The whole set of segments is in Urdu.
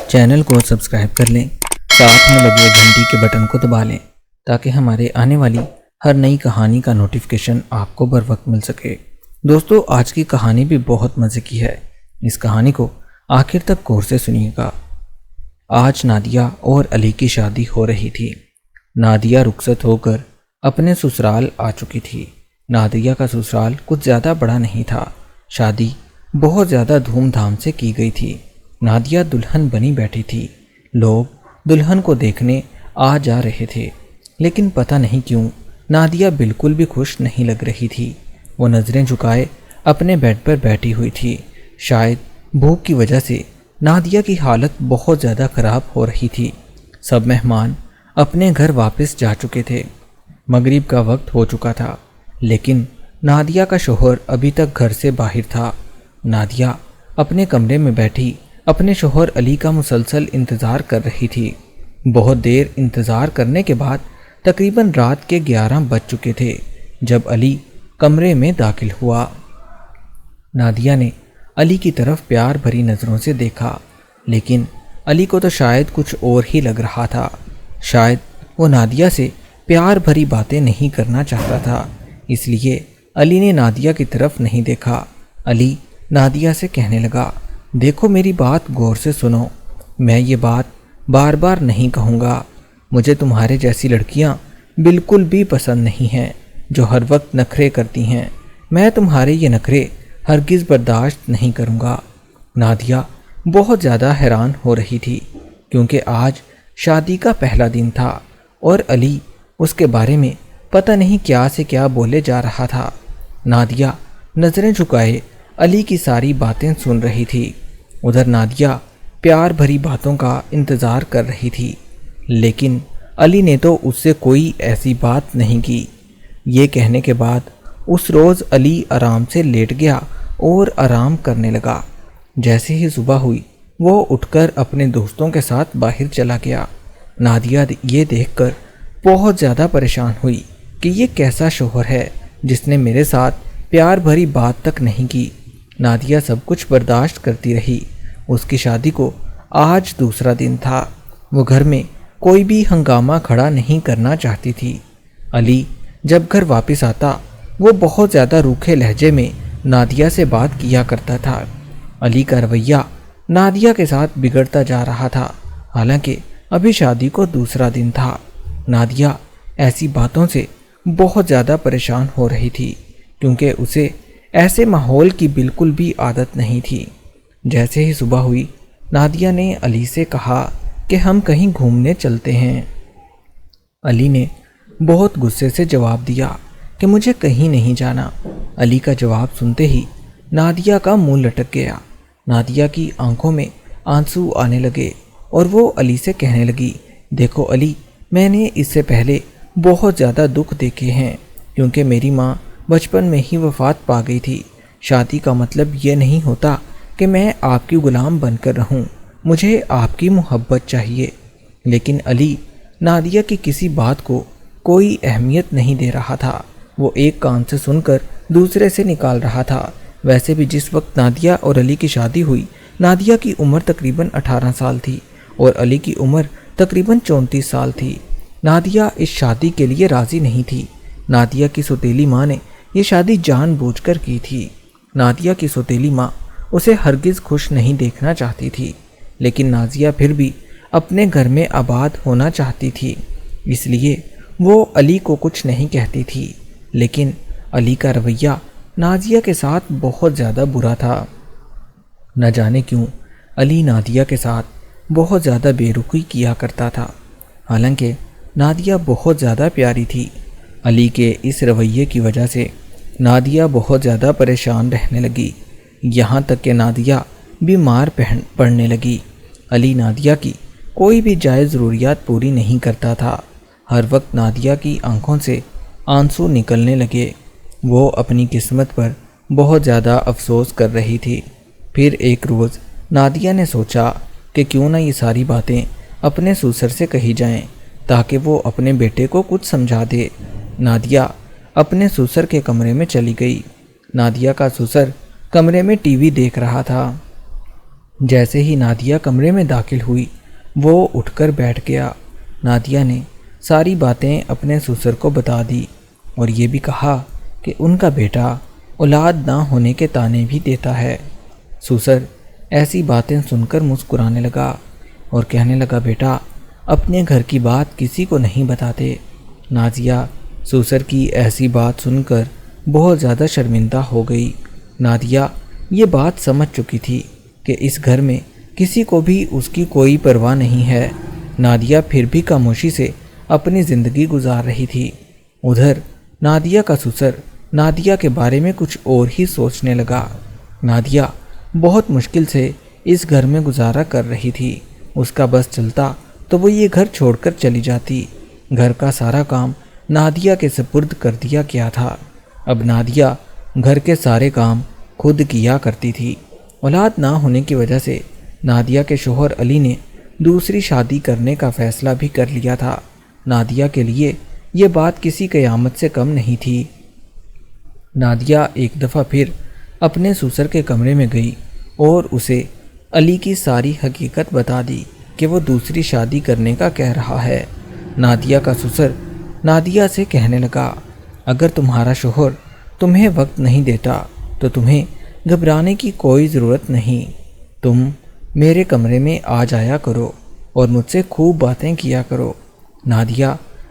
چینل کو سبسکرائب کر لیں، ساتھ میں لگے گھنٹی کے بٹن کو دبا لیں تاکہ ہمارے آنے والی ہر نئی کہانی کا نوٹیفیکیشن آپ کو بر وقت مل سکے۔ دوستو، آج کی کہانی بھی بہت مزے کی ہے۔ اس کہانی کو آخر تک غور سے سنیے گا۔ آج نادیہ اور علی کی شادی ہو رہی تھی۔ نادیہ رخصت ہو کر اپنے سسرال آ چکی تھی۔ نادیہ کا سسرال کچھ زیادہ بڑا نہیں تھا۔ شادی بہت زیادہ دھوم دھام سے کی گئی تھی۔ نادیہ دلہن بنی بیٹھی تھی۔ لوگ دلہن کو دیکھنے آ جا رہے تھے، لیکن پتہ نہیں کیوں نادیہ بالکل بھی خوش نہیں لگ رہی تھی۔ وہ نظریں جھکائے اپنے بیڈ پر بیٹھی ہوئی تھی۔ شاید بھوک کی وجہ سے نادیہ کی حالت بہت زیادہ خراب ہو رہی تھی۔ سب مہمان اپنے گھر واپس جا چکے تھے۔ مغرب کا وقت ہو چکا تھا، لیکن نادیہ کا شوہر ابھی تک گھر سے باہر تھا۔ نادیہ اپنے کمرے میں بیٹھی اپنے شوہر علی کا مسلسل انتظار کر رہی تھی۔ بہت دیر انتظار کرنے کے بعد تقریباً رات کے 11 بج چکے تھے جب علی کمرے میں داخل ہوا۔ نادیہ نے علی کی طرف پیار بھری نظروں سے دیکھا، لیکن علی کو تو شاید کچھ اور ہی لگ رہا تھا۔ شاید وہ نادیہ سے پیار بھری باتیں نہیں کرنا چاہتا تھا، اس لیے علی نے نادیہ کی طرف نہیں دیکھا۔ علی نادیہ سے کہنے لگا، دیکھو میری بات غور سے سنو، میں یہ بات بار بار نہیں کہوں گا۔ مجھے تمہارے جیسی لڑکیاں بالکل بھی پسند نہیں ہیں جو ہر وقت نخرے کرتی ہیں۔ میں تمہارے یہ نخرے ہرگز برداشت نہیں کروں گا۔ نادیہ بہت زیادہ حیران ہو رہی تھی، کیونکہ آج شادی کا پہلا دن تھا اور علی اس کے بارے میں پتہ نہیں کیا سے کیا بولے جا رہا تھا۔ نادیہ نظریں جھکائے علی کی ساری باتیں سن رہی تھی۔ ادھر نادیہ پیار بھری باتوں کا انتظار کر رہی تھی، لیکن علی نے تو اس سے کوئی ایسی بات نہیں کی۔ یہ کہنے کے بعد اس روز علی آرام سے لیٹ گیا اور آرام کرنے لگا۔ جیسے ہی صبح ہوئی وہ اٹھ کر اپنے دوستوں کے ساتھ باہر چلا گیا۔ نادیہ یہ دیکھ کر بہت زیادہ پریشان ہوئی کہ یہ کیسا شوہر ہے جس نے میرے ساتھ پیار بھری بات تک نہیں کی۔ نادیہ سب کچھ برداشت کرتی رہی۔ اس کی شادی کو آج دوسرا دن تھا۔ وہ گھر میں کوئی بھی ہنگامہ کھڑا نہیں کرنا چاہتی تھی۔ علی جب گھر واپس آتا وہ بہت زیادہ روکھے لہجے میں نادیہ سے بات کیا کرتا تھا۔ علی کا رویہ نادیہ کے ساتھ بگڑتا جا رہا تھا، حالانکہ ابھی شادی کو دوسرا دن تھا۔ نادیہ ایسی باتوں سے بہت زیادہ پریشان ہو رہی تھی، کیونکہ اسے ایسے ماحول کی بالکل بھی عادت نہیں تھی۔ جیسے ہی صبح ہوئی نادیہ نے علی سے کہا کہ ہم کہیں گھومنے چلتے ہیں۔ علی نے بہت غصے سے جواب دیا کہ مجھے کہیں نہیں جانا۔ علی کا جواب سنتے ہی نادیہ کا منہ لٹک گیا۔ نادیہ کی آنکھوں میں آنسو آنے لگے اور وہ علی سے کہنے لگی، دیکھو علی، میں نے اس سے پہلے بہت زیادہ دکھ دیکھے ہیں، کیونکہ میری ماں بچپن میں ہی وفات پا گئی تھی۔ شادی کا مطلب یہ نہیں ہوتا کہ میں آپ کی غلام بن کر رہوں، مجھے آپ کی محبت چاہیے۔ لیکن علی نادیہ کی کسی بات کو کوئی اہمیت نہیں دے رہا تھا۔ وہ ایک کان سے سن کر دوسرے سے نکال رہا تھا۔ ویسے بھی جس وقت نادیہ اور علی کی شادی ہوئی، نادیہ کی عمر تقریباً 18 سال تھی اور علی کی عمر تقریباً 34 سال تھی۔ نادیہ اس شادی کے لیے راضی نہیں تھی۔ نادیہ کی سوتیلی ماں نے یہ شادی جان بوجھ کر کی تھی۔ نادیہ کی سوتیلی ماں اسے ہرگز خوش نہیں دیکھنا چاہتی تھی، لیکن نادیہ پھر بھی اپنے گھر میں آباد ہونا چاہتی تھی، اس لیے وہ علی کو کچھ نہیں کہتی تھی۔ لیکن علی کا رویہ نادیہ کے ساتھ بہت زیادہ برا تھا۔ نہ جانے کیوں علی نادیہ کے ساتھ بہت زیادہ بے رخی کیا کرتا تھا، حالانکہ نادیہ بہت زیادہ پیاری تھی۔ علی کے اس رویے کی وجہ سے نادیہ بہت زیادہ پریشان رہنے لگی، یہاں تک کہ نادیہ بیمار پڑنے لگی۔ علی نادیہ کی کوئی بھی جائز ضروریات پوری نہیں کرتا تھا۔ ہر وقت نادیہ کی آنکھوں سے آنسو نکلنے لگے۔ وہ اپنی قسمت پر بہت زیادہ افسوس کر رہی تھی۔ پھر ایک روز نادیہ نے سوچا کہ کیوں نہ یہ ساری باتیں اپنے سسر سے کہی جائیں تاکہ وہ اپنے بیٹے کو کچھ سمجھا دے۔ نادیہ اپنے سسر کے کمرے میں چلی گئی۔ نادیہ کا سسر کمرے میں ٹی وی دیکھ رہا تھا۔ جیسے ہی نادیہ کمرے میں داخل ہوئی وہ اٹھ کر بیٹھ گیا۔ نادیہ نے ساری باتیں اپنے سسر کو بتا دی اور یہ بھی کہا کہ ان کا بیٹا اولاد نہ ہونے کے طعنے بھی دیتا ہے۔ سسر ایسی باتیں سن کر مسکرانے لگا اور کہنے لگا، بیٹا اپنے گھر کی بات کسی کو نہیں بتاتے۔ نازیہ سسر کی ایسی بات سن کر بہت زیادہ شرمندہ ہو گئی۔ نادیہ یہ بات سمجھ چکی تھی کہ اس گھر میں کسی کو بھی اس کی کوئی پرواہ نہیں ہے۔ نادیہ پھر بھی خاموشی سے اپنی زندگی گزار رہی تھی۔ ادھر نادیہ کا سسر نادیہ کے بارے میں کچھ اور ہی سوچنے لگا۔ نادیہ بہت مشکل سے اس گھر میں گزارا کر رہی تھی۔ اس کا بس چلتا تو وہ یہ گھر چھوڑ کر چلی جاتی۔ گھر کا سارا کام نادیہ کے سپرد کر دیا گیا تھا۔ اب نادیہ گھر کے سارے کام خود کیا کرتی تھی۔ اولاد نہ ہونے کی وجہ سے نادیہ کے شوہر علی نے دوسری شادی کرنے کا فیصلہ بھی کر لیا تھا۔ نادیہ کے لیے یہ بات کسی قیامت سے کم نہیں تھی۔ نادیہ ایک دفعہ پھر اپنے سسر کے کمرے میں گئی اور اسے علی کی ساری حقیقت بتا دی کہ وہ دوسری شادی کرنے کا کہہ رہا ہے۔ نادیہ کا سسر نادیہ سے کہنے لگا، اگر تمہارا شوہر تمہیں وقت نہیں دیتا تو تمہیں گھبرانے کی کوئی ضرورت نہیں۔ تم میرے کمرے میں آ جایا کرو اور مجھ سے خوب باتیں کیا کرو۔ نادیہ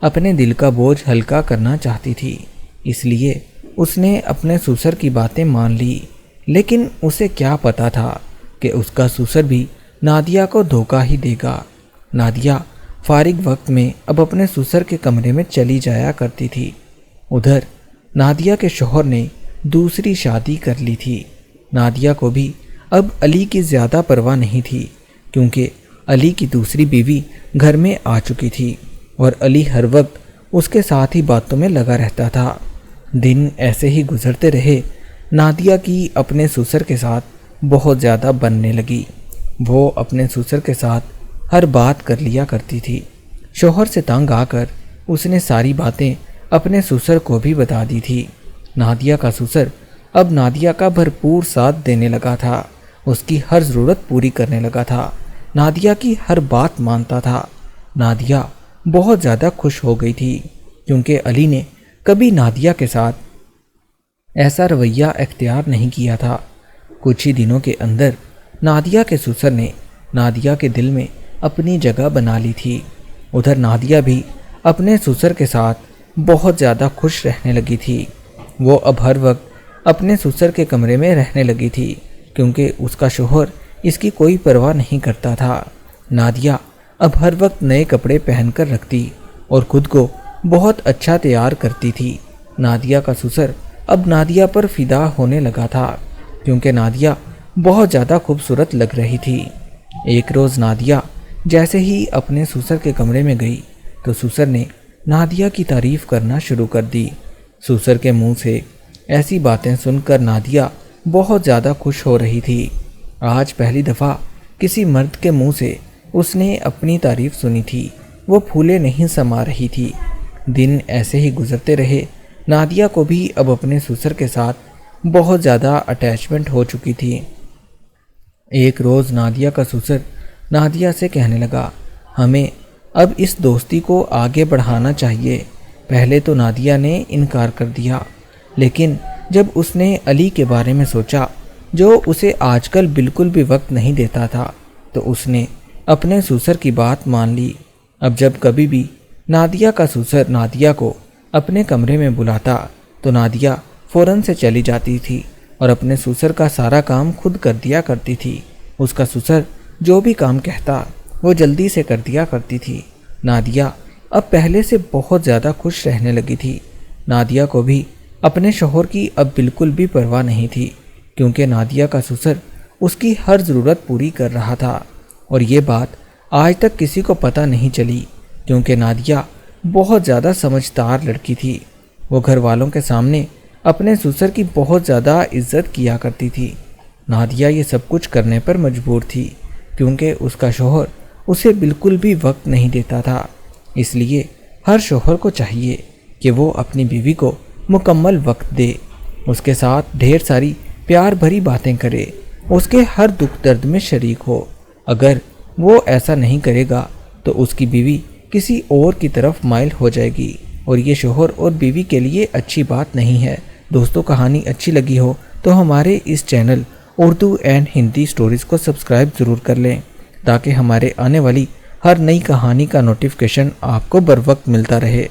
اپنے دل کا بوجھ ہلکا کرنا چاہتی تھی، اس لیے اس نے اپنے سسر کی باتیں مان لی، لیکن اسے کیا پتا تھا کہ اس کا سسر بھی نادیہ کو دھوکہ ہی دے گا۔ نادیہ فارغ وقت میں اب اپنے سسر کے کمرے میں چلی جایا کرتی تھی۔ ادھر نادیہ کے شوہر نے دوسری شادی کر لی تھی۔ نادیہ کو بھی اب علی کی زیادہ پرواہ نہیں تھی، کیونکہ علی کی دوسری بیوی گھر میں آ چکی تھی اور علی ہر وقت اس کے ساتھ ہی باتوں میں لگا رہتا تھا۔ دن ایسے ہی گزرتے رہے۔ نادیہ کی اپنے سسر کے ساتھ بہت زیادہ بننے لگی۔ وہ اپنے سسر کے ساتھ ہر بات کر لیا کرتی تھی۔ شوہر سے تنگ آ کر اس نے ساری باتیں اپنے سسر کو بھی بتا دی تھی۔ نادیہ کا سسر اب نادیہ کا بھرپور ساتھ دینے لگا تھا، اس کی ہر ضرورت پوری کرنے لگا تھا، نادیہ کی ہر بات مانتا تھا۔ نادیہ بہت زیادہ خوش ہو گئی تھی، کیونکہ علی نے کبھی نادیہ کے ساتھ ایسا رویہ اختیار نہیں کیا تھا۔ کچھ ہی دنوں کے اندر نادیہ کے سسر نے نادیہ کے دل میں اپنی جگہ بنا لی تھی۔ ادھر نادیہ بھی اپنے سسر کے ساتھ بہت زیادہ خوش رہنے لگی تھی۔ وہ اب ہر وقت اپنے سسر کے کمرے میں رہنے لگی تھی، کیونکہ اس کا شوہر اس کی کوئی پرواہ نہیں کرتا تھا۔ نادیہ اب ہر وقت نئے کپڑے پہن کر رکھتی اور خود کو بہت اچھا تیار کرتی تھی۔ نادیہ کا سسر اب نادیہ پر فدا ہونے لگا تھا، کیونکہ نادیہ بہت زیادہ خوبصورت لگ رہی تھی۔ ایک روز نادیہ جیسے ہی اپنے سسر کے کمرے میں گئی تو سسر نے نادیہ کی تعریف کرنا شروع کر دی۔ سسر کے منہ سے ایسی باتیں سن کر نادیہ بہت زیادہ خوش ہو رہی تھی۔ آج پہلی دفعہ کسی مرد کے منہ سے اس نے اپنی تعریف سنی تھی۔ وہ پھولے نہیں سما رہی تھی۔ دن ایسے ہی گزرتے رہے۔ نادیہ کو بھی اب اپنے سسر کے ساتھ بہت زیادہ اٹیچمنٹ ہو چکی تھی۔ ایک روز نادیہ کا سسر نادیہ سے کہنے لگا، ہمیں اب اس دوستی کو آگے بڑھانا چاہیے۔ پہلے تو نادیہ نے انکار کر دیا، لیکن جب اس نے علی کے بارے میں سوچا جو اسے آج کل بالکل بھی وقت نہیں دیتا تھا، تو اس نے اپنے سسر کی بات مان لی۔ اب جب کبھی بھی نادیہ کا سسر نادیہ کو اپنے کمرے میں بلاتا تو نادیہ فوراً سے چلی جاتی تھی اور اپنے سسر کا سارا کام خود کر دیا کرتی تھی۔ اس کا سسر جو بھی کام کہتا وہ جلدی سے کر دیا کرتی تھی۔ نادیہ اب پہلے سے بہت زیادہ خوش رہنے لگی تھی۔ نادیہ کو بھی اپنے شوہر کی اب بالکل بھی پرواہ نہیں تھی، کیونکہ نادیہ کا سسر اس کی ہر ضرورت پوری کر رہا تھا، اور یہ بات آج تک کسی کو پتہ نہیں چلی، کیونکہ نادیہ بہت زیادہ سمجھدار لڑکی تھی۔ وہ گھر والوں کے سامنے اپنے سسر کی بہت زیادہ عزت کیا کرتی تھی۔ نادیہ یہ سب کچھ کرنے پر مجبور تھی، کیونکہ اس کا شوہر اسے بالکل بھی وقت نہیں دیتا تھا۔ اس لیے ہر شوہر کو چاہیے کہ وہ اپنی بیوی کو مکمل وقت دے، اس کے ساتھ ڈھیر ساری پیار بھری باتیں کرے اس کے ہر دکھ درد میں شریک ہو۔ اگر وہ ایسا نہیں کرے گا تو اس کی بیوی کسی اور کی طرف مائل ہو جائے گی، اور یہ شوہر اور بیوی کے لیے اچھی بات نہیں ہے۔ دوستو، کہانی اچھی لگی ہو تو ہمارے اس channel Urdu and Hindi stories کو سبسکرائب ضرور کر لیں، تاکہ ہمارے آنے والی ہر نئی کہانی کا نوٹیفیکیشن آپ کو بر وقت ملتا رہے۔